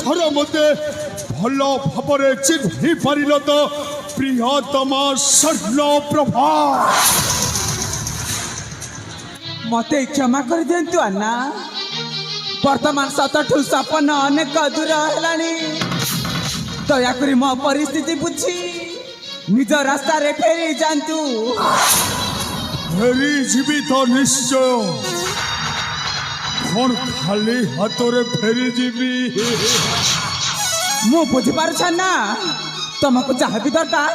थर मते भल भाव चिन्हि पारिल तो प्रियतमा स्वर्णप्रभा मते क्षमा कर दिंतु अन्ना वर्तमान सतठू सपन अनेक दूर है दयाकोरी मो परिस्थिति बुझी निज रास्ता रे फेरी जातु फेरी जीवी तो निश्चय कौन खाली हाथ फेरी जीवी मु बुझी पार ना तुमको जहाँ भी दरकार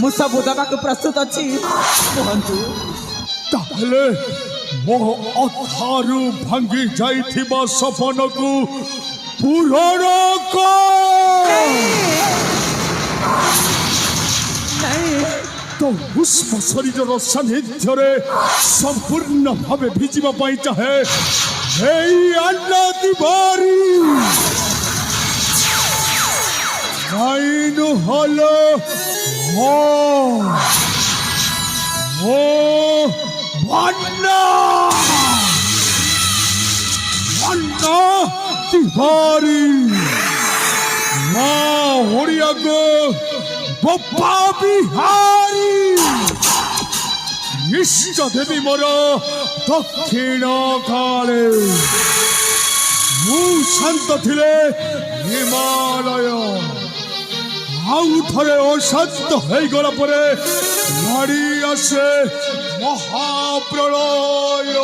मु सब दबा को प्रस्तुत अच्छी कहतु ताहले मो अथारु भांगी जाइथिबा सपन को पूरण को तो उष्म शरीर सानिध्य संपूर्ण भाव भिजिबा पाई चाहे हे अन्ना तिवारी नाइनु हलो हो अन्ना तिवारी माँ होड़िया को बप्पा बिहारी इष्ट देवी मोर दक्षिण काले मु शांत थिले हिमालय आउ थरे अशांत हो गला परे माड़ी आसे महाप्रलय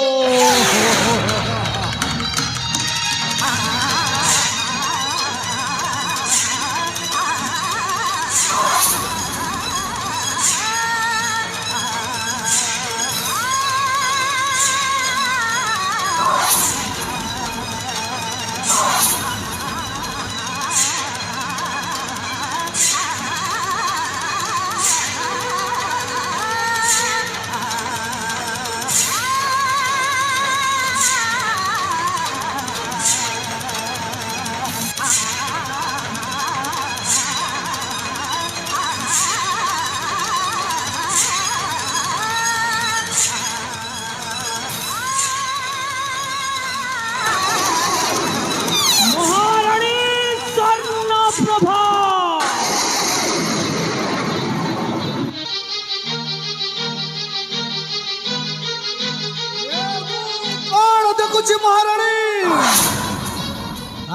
महाराणी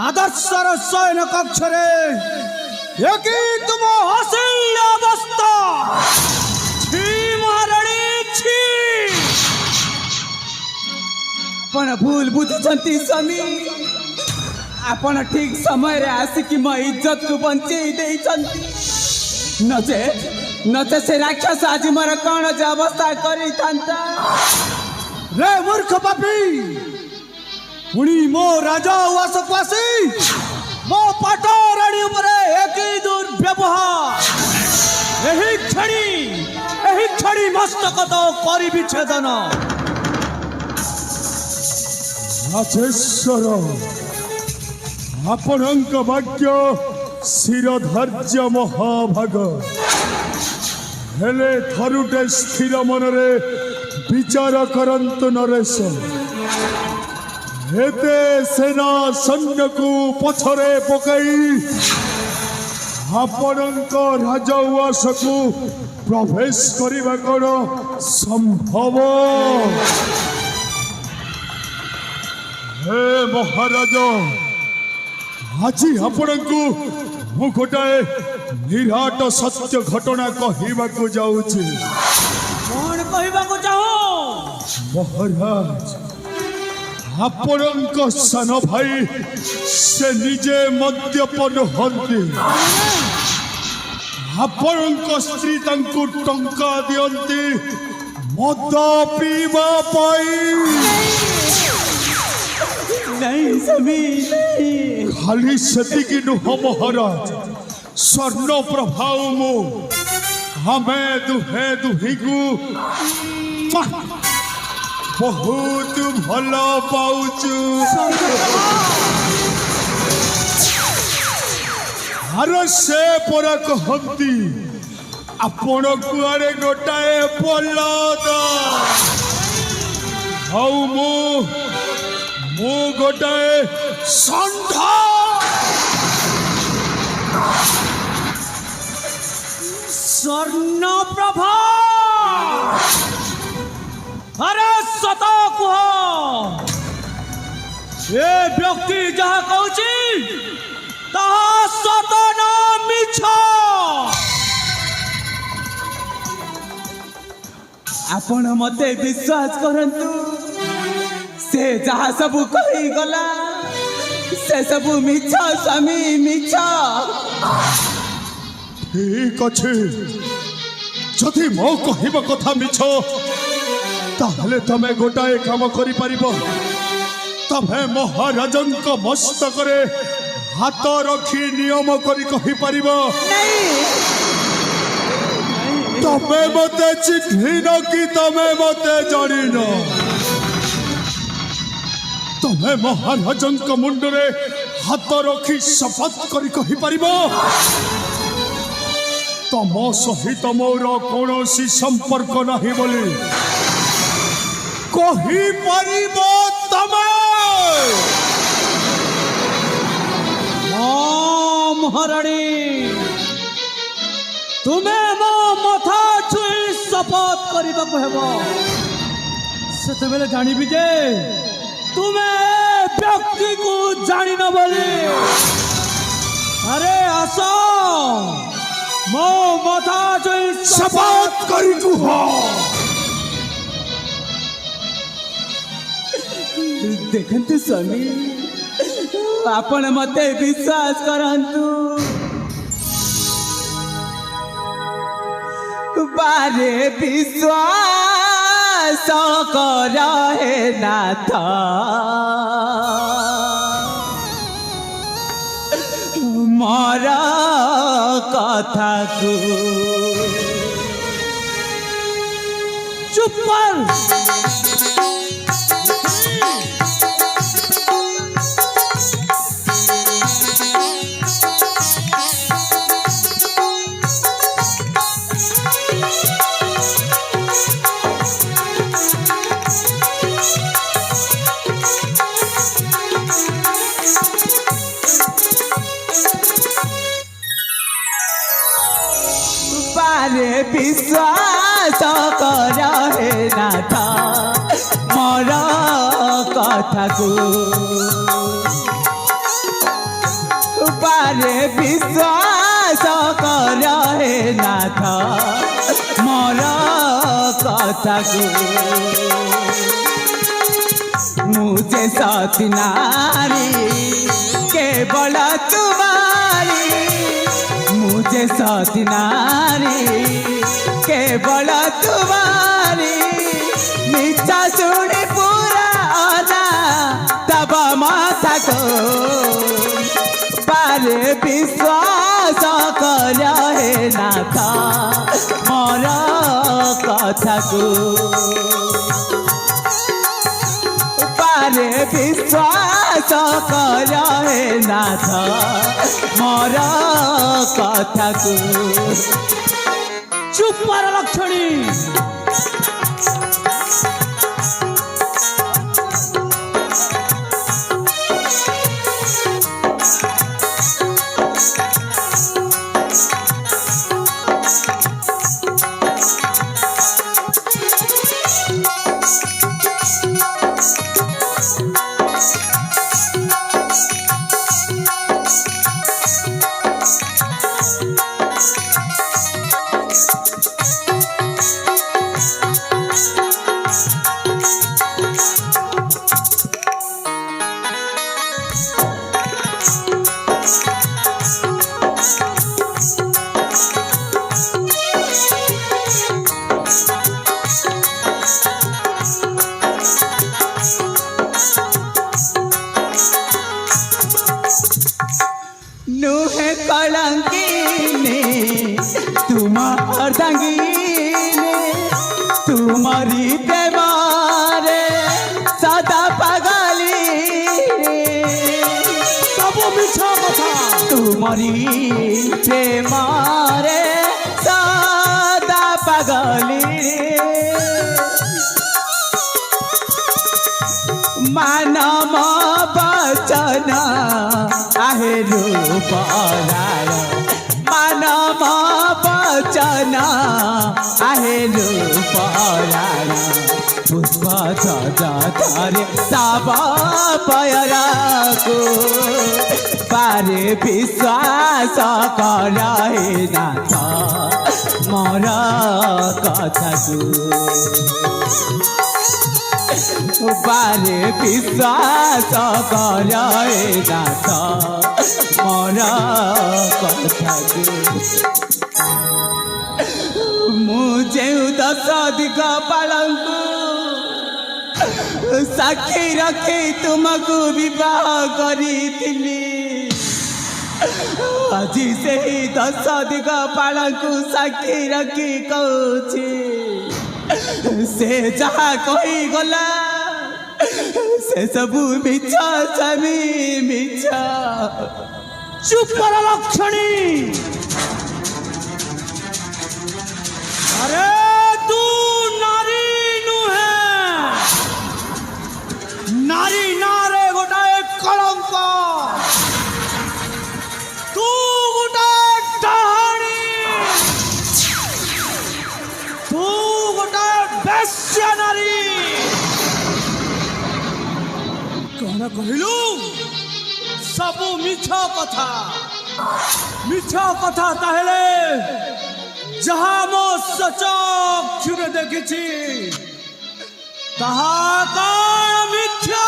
आदर्शर शयन कक्ष तुम हसीन अवस्था महाराणी आपण भूल बुझुंती स्वामी आपण ठीक समय रे आसिक मो इज्जत को बंचे नचे नचे से राक्षस आज मोर कौन जे अवस्था करी रे मूर्ख पापी पुणी मो राजा उवासकवासी मो पाटराणी उपरे एक दुर्व्यवहार एही क्षणी मस्तक तो करी विच्छेदन राजेश्वर आपणक भाग्य शिरधार्य महाभाग हेले थरुटे स्थिर मनरे विचार करंतु नरेश हेते सेना सैन्य को पछरे पकई आपणक राजउवास को प्रवेश करिबा कोन संभव हे महाराज आज आपणकु मु गोटाए निराट सत्य घटना कहवा को जाऊची कौन कहवा को चाहो महाराज आपणक सान भाई से निजे मद्यपन हंती आपणक स्त्री तांकु टंका दियंती मद पीवा पाई नहीं समी नहीं खाली सेतिकी नुह महाराज स्वर्ण प्रभाव मु हमें दुहे दुहिगु बहुत भल पाउचु अरे से पर कहती आपण कुआरे गोटाए बलद हऊ मु गोटाए षंढ ए व्यक्ति जहाँ कहूँ ताहा सत ना मिछ। आपण मते विश्वास करंतु से जहाँ सबू कही गला से सबू मिछ स्वामी मिछ। ठीक अच्छे जदि मो कहवा कथा मिछ ताहले तमे गोटाए काम करि परिबो। तमे महाराजंक मस्तक रे हाथ रखी नियम करी कहि परिबो। तमे मते चिन्हिन कि तमे मते जानिन। तमे महाराजंक मुंडरे हाथ रखी शपथ करी कहि परिबो तम सहित मोर कौनसी संपर्क नहीं बोली कहि परिबो तमे। महाराणी तुम्हें मो मथा छुई शपथ करने हेब से जानी जे तुम्हें व्यक्ति को जानी न बोली। अरे आस मो मथा छुई शपथ करी कुह। देखंतु स्वामी आपण मते विश्वास करंतु बारे विश्वास कर हे नाथ मोर कथा को चुप कर। बारे विश्वास कर हे नाथ मोर कथा को बारे विश्वास कर हे नाथ मोर कथा को मुझे सती नारी केवल तुम्हारी मुझे सती नारी केवल तुम्हारी मिच्छा सुनी पूरा अना तब माथा को बारे विश्वास कर हे नाथ मोर कथा को बारे विश्वास कर हे नाथ मोर कथा को। चुप मार लक्षणी। नुहे कलंकिनी तुम अर्धांगिनी तुम्हारी प्रेमारे सदा पागली सब मिछा कथा। तुम्हारी प्रेमारे सदा पागली मानव वचन आहे रूप मानव वचन आहे रूपराण पुष्प सजारे तब पयराको पारे विश्वास कर हे नाथ मोर कथाकू पारे विश्वास कर हे नाथ मोर कथाकू मुझे दस दिग पालंकु साक्षी रखी तुमको विवाह करी आज से ही दस दिग पालंकु साक्षी रखी कहूँ से जहाँ कही गला से सबू मिछ स्वामी मिछ चुप कर लक्षणी अरे तू नारी नुहे नारी नारे गोटाए कलंक तू गोटाए डाहाणी तू गोटाए बेश्या नारी कौन कहलु सबू मिछ कथा ताहेले जहाँ मो सचक्षुरे देखी ताहा कौन मिथ्या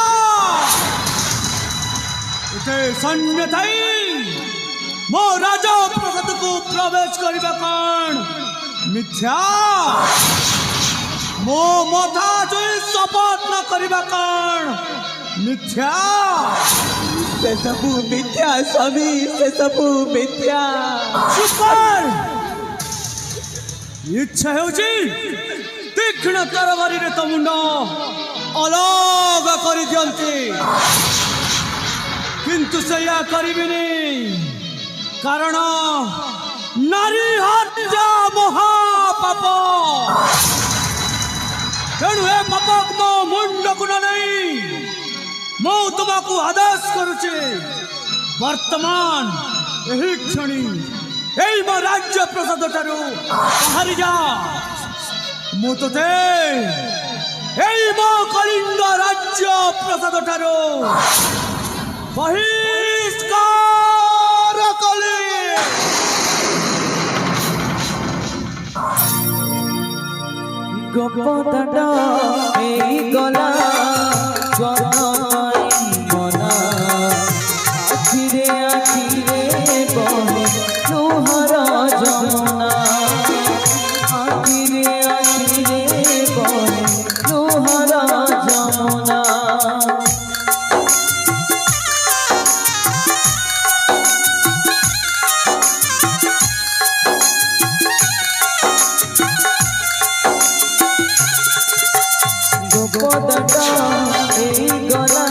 इते सैन्य थई मो राजा प्रसाद को प्रवेश करिबा कौन मिथ्या मो मथा जोई शपथ न करिबा कौन मिथ्या से सबू मिथ्या स्वामी से सबू मिथ्या चुप कर इच्छा होची तीक्ष्ण तरवारी रे तो मुंड अलग करी दियंती किंतु सया करिबिनी कारण नारी हत्या महापाप तेणु ए पापक मो मुंड को नहीं मो तुमको आदेश करुचे वर्तमान यही क्षणी এই মো রাজ্য প্রসাদ ঠারু বাহারি যা মু তোতে এই মো কলিঙ্গ রাজ্য প্রসাদ ঠারু বহিষ্কার কলি গোপদাট এই গলা মনা আখিরে আখিরে বহে লোহার যমুনা আখিরে আখিরে বহে লোহার যমুনা গোপদাট এই গলা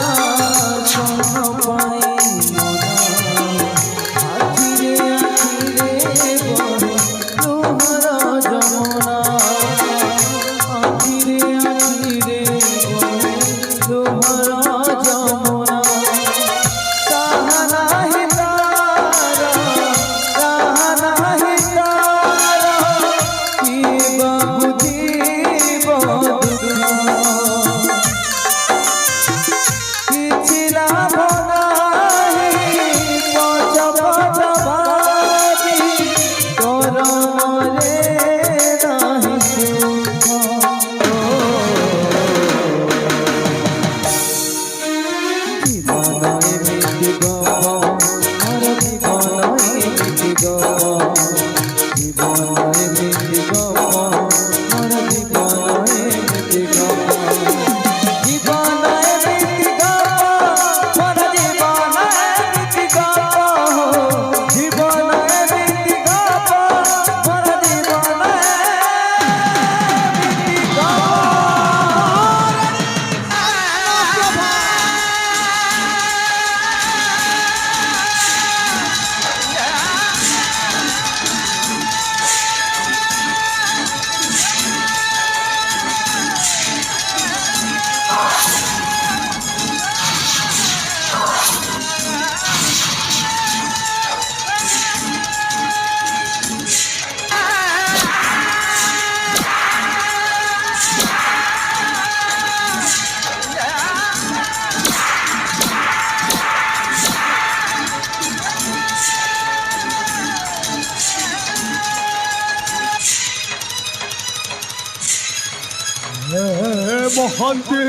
মহান্তি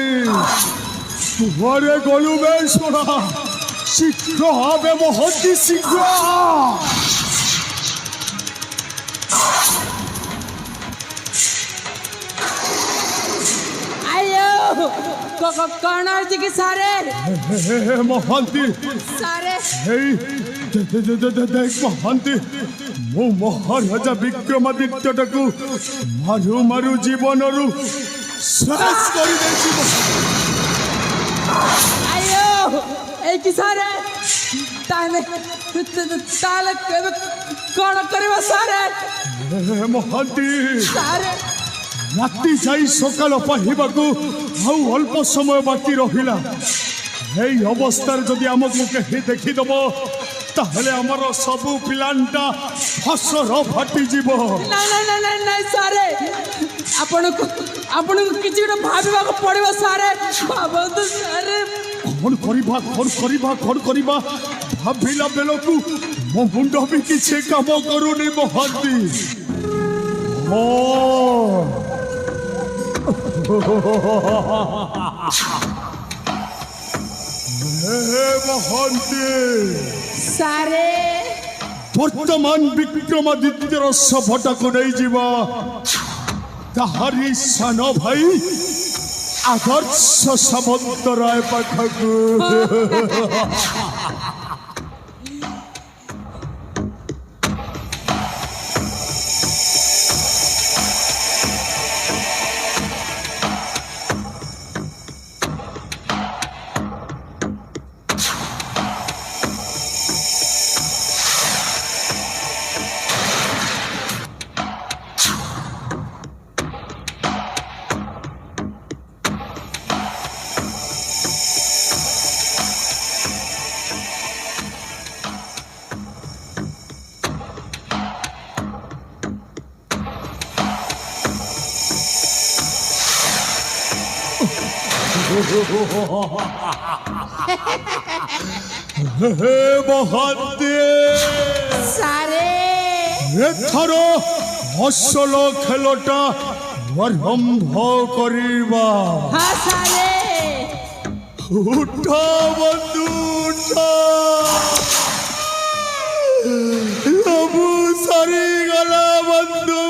তোমারে গলু বে শোনা শীঘ্র হবে মহান্তি শীঘ্র कौन है जी सारे মহান্তি सारे এই দেখ মহান্তি ମୁଁ ମହାରାଜା ବିକ୍ରମାଦିତ୍ୟଟାକୁ ମାରୁ ମାରୁ ଜୀବନରୁ ଶେଷ କରିଦେଇଛି आयो ए कि सारे ताले ताले कौन करबा सारे ମହାନ୍ତି सारे ରାତି ଯାଇ ସକାଳ ପାହିବାକୁ ଆଉ ଅଳ୍ପ ସମୟ ବାକି ରହିଲା এই ଅବସ୍ଥାରେ ଯଦି ଆମକୁ କେହି ଦେଖିଦେବ ତାହେଲେ ଆମର ସବୁ ପ୍ଲାନ୍ଟା ଫସର ଫାଟିଯିବ नहीं नहीं नहीं नहीं नहीं सारे आपण को किछि गोटे भाबिबा को पड़िबो सारे भाबंतु सारे କଣ କରିବା ଭାବିଲା ବେଳକୁ ମୋ ମୁଣ୍ଡ ବି କିଛି କାମ କରୁନି ମହାନ୍ତି ମହାନ୍ତି सारे ବର୍ତ୍ତମାନ ବିକ୍ରମାଦିତ୍ୟର ଶବଟାକୁ ନେଇଯିବା ତାହାରି ସାନ ଭାଇ ଆଦର୍ଶ ସାମନ୍ତରାୟ ପାଖକୁ ମହାନ୍ତି सारे ଏଥର ଅସଲ ଖେଳଟା ଆରମ୍ଭ କରିବା हाँ सारे ଉଠ ବନ୍ଧୁ ଉଠ ସବୁ ସରିଗଲା ବନ୍ଧୁ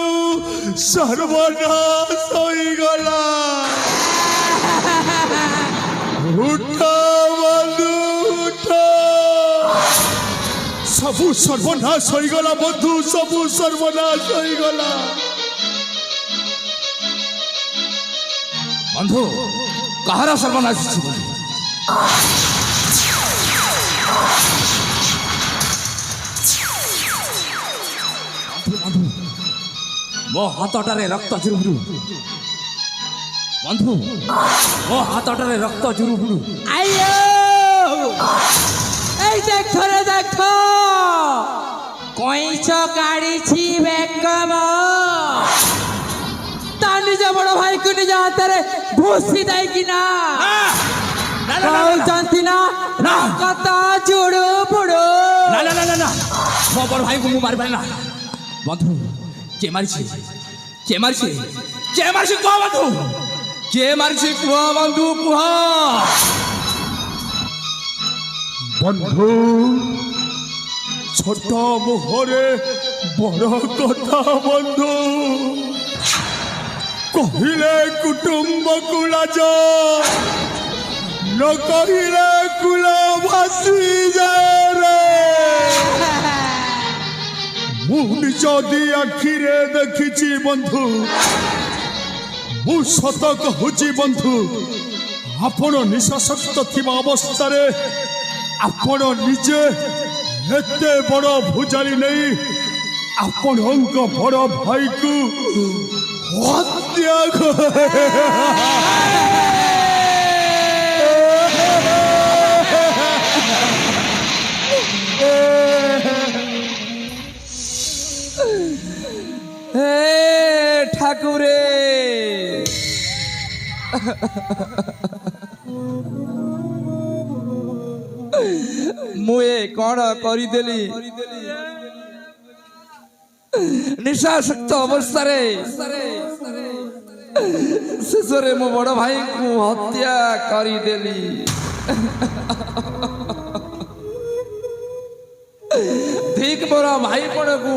ସର୍ବନାଶ ହୋଇଗଲା ଉଠ ବନ୍ଧୁ ଉଠ ସବୁ ସର୍ବନାଶ ହୋଇଗଲା ବନ୍ଧୁ ସବୁ ସର୍ବନାଶ ହୋଇଗଲା ବନ୍ଧୁ କାହାର ସର୍ବନାଶ ହେଇଛି ବନ୍ଧୁ? ମୋ ହାତଟାରେ ରକ୍ତ ଜୁରୁବୁରୁ ବନ୍ଧୁ ମୋ ହାତଟାରେ ରକ୍ତ ଜୁରୁବୁରୁ आयो ए देखो रे देखो কইছ কাড়িছি বেকম তা নিজ বড় ভাই কু নিজ হাতে ভুসি দেই কিনা জানতি না না। কথা জুড়ু বুড়ু না না না না না ମୋ ବଡ଼ ଭାଇକୁ ମୁଁ ମାରିପାରି ନା ବନ୍ଧୁ କିଏ ମାରିଛି କିଏ ମାରିଛି କିଏ ମାରିଛି କୁହ ବନ୍ଧୁ କିଏ ମାରିଛି କୁହ ବନ୍ଧୁ କୁହ বন্ধু ছোট মুহরে বড় কথা বন্ধু কহিলে কুটুম্বকু লাজ ন কহিলে কুল ভাসি যায় রে মু নিজ দি আখিরে দেখিছি বন্ধু মু সত কহুছি বন্ধু আপন নিঃশক্ত থিবা অবস্থারে ଆପଣ ନିଜେ ଏତେ ବଡ଼ ଭୁଜାଲି ନେଇ ଆପଣଙ୍କ ବଡ଼ ଭାଇକୁ ହତ୍ୟା হে ঠাকুরে মুয়ে কଣ କରିଦେଲି ନିଶାସକ୍ତ ଅବସ୍ଥାରେ ଶେଷରେ ମୋ ବଡ଼ ଭାଇକୁ ହତ୍ୟା କରିଦେଲି। ଠିକ ମୋର ଭାଇପଣକୁ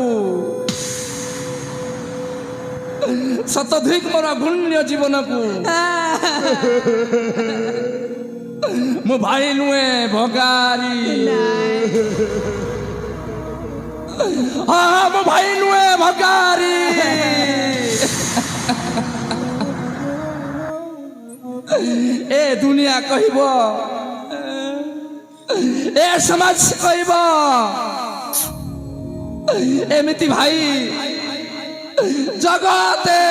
ସତ ଠିକ ମୋର ଗୁଣ୍ୟ ଜୀବନକୁ ମୋ ଭାଇ ନୁହେଁ ଭଗାରୀ। ହଁ ମୋ ଭାଇ ନୁହେଁ ଭଗାରୀ। ଏ ଦୁନିଆ କହିବ, ଏ ସମାଜ କହିବ ଏମିତି ଭାଇ ଜଗତେ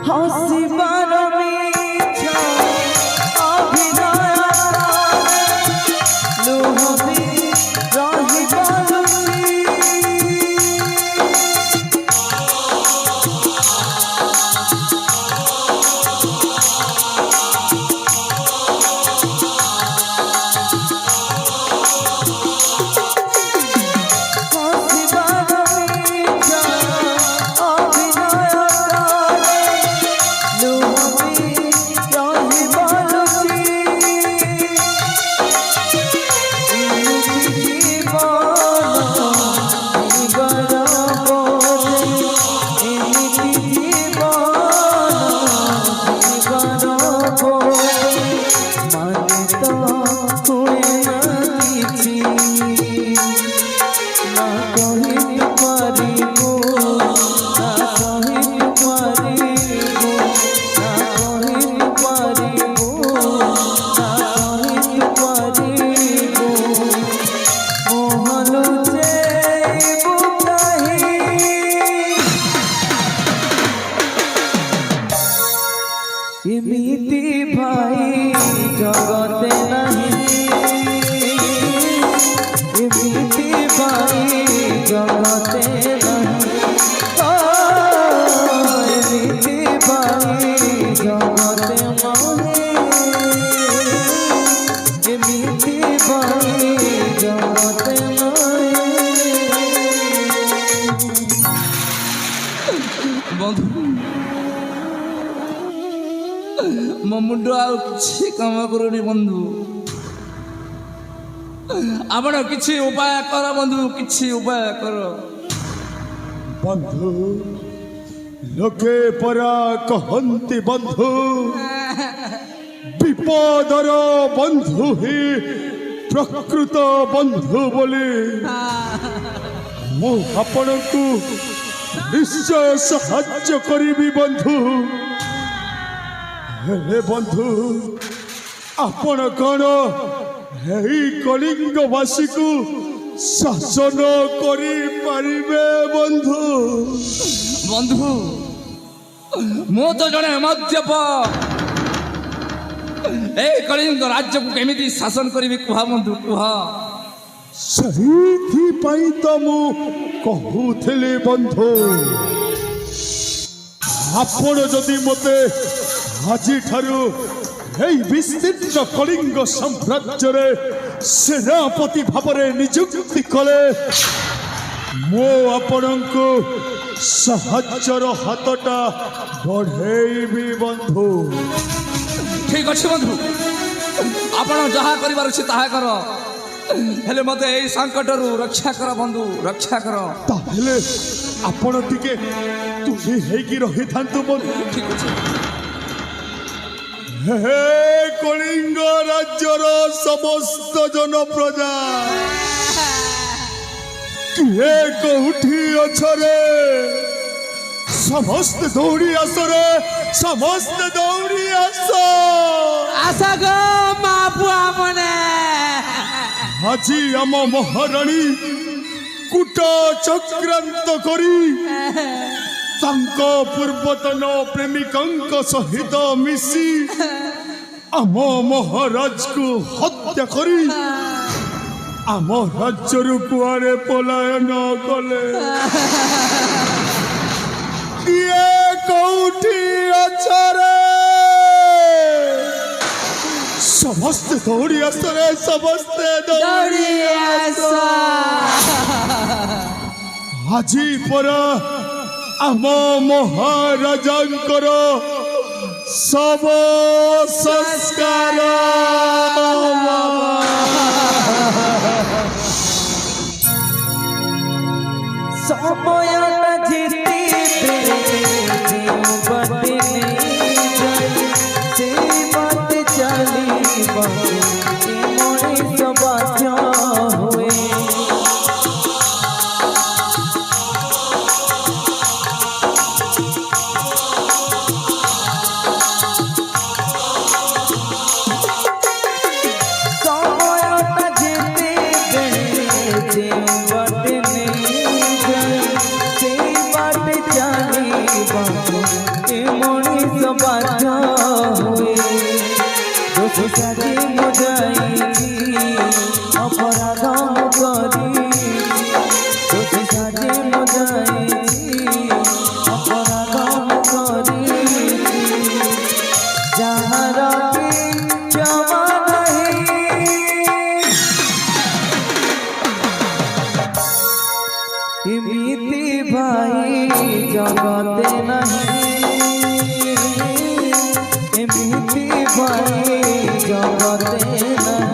ହସିବାର ମିଛ ଅଭିନୟ ଲୁହ ବି ରହିପାରୁଛି। ଏମିତି ଭାଇ ଜଗତେ ନାହିଁ, ଏମିତି ଭାଇ ଜଗତେ ନାହିଁ, ଏମିତି ଭାଇ ଜଗତେ ନାହିଁ, ଏମିତି ଭାଇ ଜଗତେ ନାହିଁ। ବନ୍ଧୁ ମୋ ମୁଣ୍ଡ ଆଉ କିଛି କାମ କରୁନି ବନ୍ଧୁ। ଆପଣ କିଛି ଉପାୟ କର ବନ୍ଧୁ, କିଛି ଉପାୟ କର। ବନ୍ଧୁ ଲୋକେ ପରା କହନ୍ତି ବନ୍ଧୁ ବିପଦର ବନ୍ଧୁ ହିଁ ପ୍ରକୃତ ବନ୍ଧୁ ବୋଲି। ମୁଁ ଆପଣଙ୍କୁ ନିଶ୍ଚୟ ସାହାଯ୍ୟ କରିବି ବନ୍ଧୁ। ହେଲେ ବନ୍ଧୁ ଆପଣ କ'ଣ ଏହି କଳିଙ୍ଗବାସୀକୁ ଶାସନ କରିପାରିବେ ବନ୍ଧୁ? ବନ୍ଧୁ ମୁଁ ତ ଜଣେ ମଦ୍ୟପ, এই କଳିଙ୍ଗ ରାଜ୍ୟକୁ କେମିତି ଶାସନ କରିବି କୁହ ବନ୍ଧୁ, କୁହ। ସେଇଥିପାଇଁ ତ ମୁଁ କହୁଥିଲି ବନ୍ଧୁ, ଆପଣ ଯଦି ମୋତେ ଆଜିଠାରୁ এই ବିସ୍ତୀର୍ଣ୍ଣ କଳିଙ୍ଗ ସାମ୍ରାଜ୍ୟରେ ସେନାପତି ଭାବରେ ନିଯୁକ୍ତି କଲେ, ମୁଁ ଆପଣଙ୍କୁ ସାହାଯ୍ୟର ହାତଟା ବଢ଼େଇବି ବନ୍ଧୁ। ଠିକ ଅଛି ବନ୍ଧୁ, ଆପଣ ଯାହା କରିବାର ଅଛି ତାହା କର, ହେଲେ ମୋତେ ଏଇ ସଙ୍କଟରୁ ରକ୍ଷା କର ବନ୍ଧୁ, ରକ୍ଷା କର। ତାହେଲେ ଆପଣ ଟିକେ ତୁନି ହେଇକି ରହିଥାନ୍ତୁ ବନ୍ଧୁ। ଠିକ ଅଛି। ହେ କଳିଙ୍ଗ ରାଜ୍ୟର ସମସ୍ତ ଜନପ୍ରଜା, କିଏ କୋଉଠି ଅଛରେ? ସମସ୍ତେ ଦୌଡ଼ି ଆସରେ, ସମସ୍ତେ ଦୌଡ଼ି ଆସ। ଆଶା ଗো মা বুয়া মনে ଆଜି ଆମ ମହାରାଣୀ କୂଟ ଚକ୍ରାନ୍ତ କରି ତାଙ୍କ ପୂର୍ବତନ ପ୍ରେମିକଙ୍କ ସହିତ ମିଶି ଆମ ମହାରାଜକୁ ହତ୍ୟା କରି ଆମ ରାଜ୍ୟରୁ କୁଆଡ଼େ ପଳାୟନ କଲେ। କିଏ କୋଉଠି ଅଛରେ? समस्ते दौड़ी आस रे समस्ते दौड़ी আজি পরা আম মহারাজাঙ্কর সব সংস্কার সময়টা যেতে যেও বাটে যাই সেই বাটে চালিব এ মনে সবাজ হয়ে সময়টা যেতে যেও বাটে যাই সেই বাটে চালিব এ মনে সবাজ হয়ে দোষ সাজি মজাইছি অপরাধ করি দোষ সাজি মজাইছি অপরাধ করি যাহার ক্ষমা নাহি এমিতি ভাই জগতে নাহি এমিতি ভাই জগতে নাহি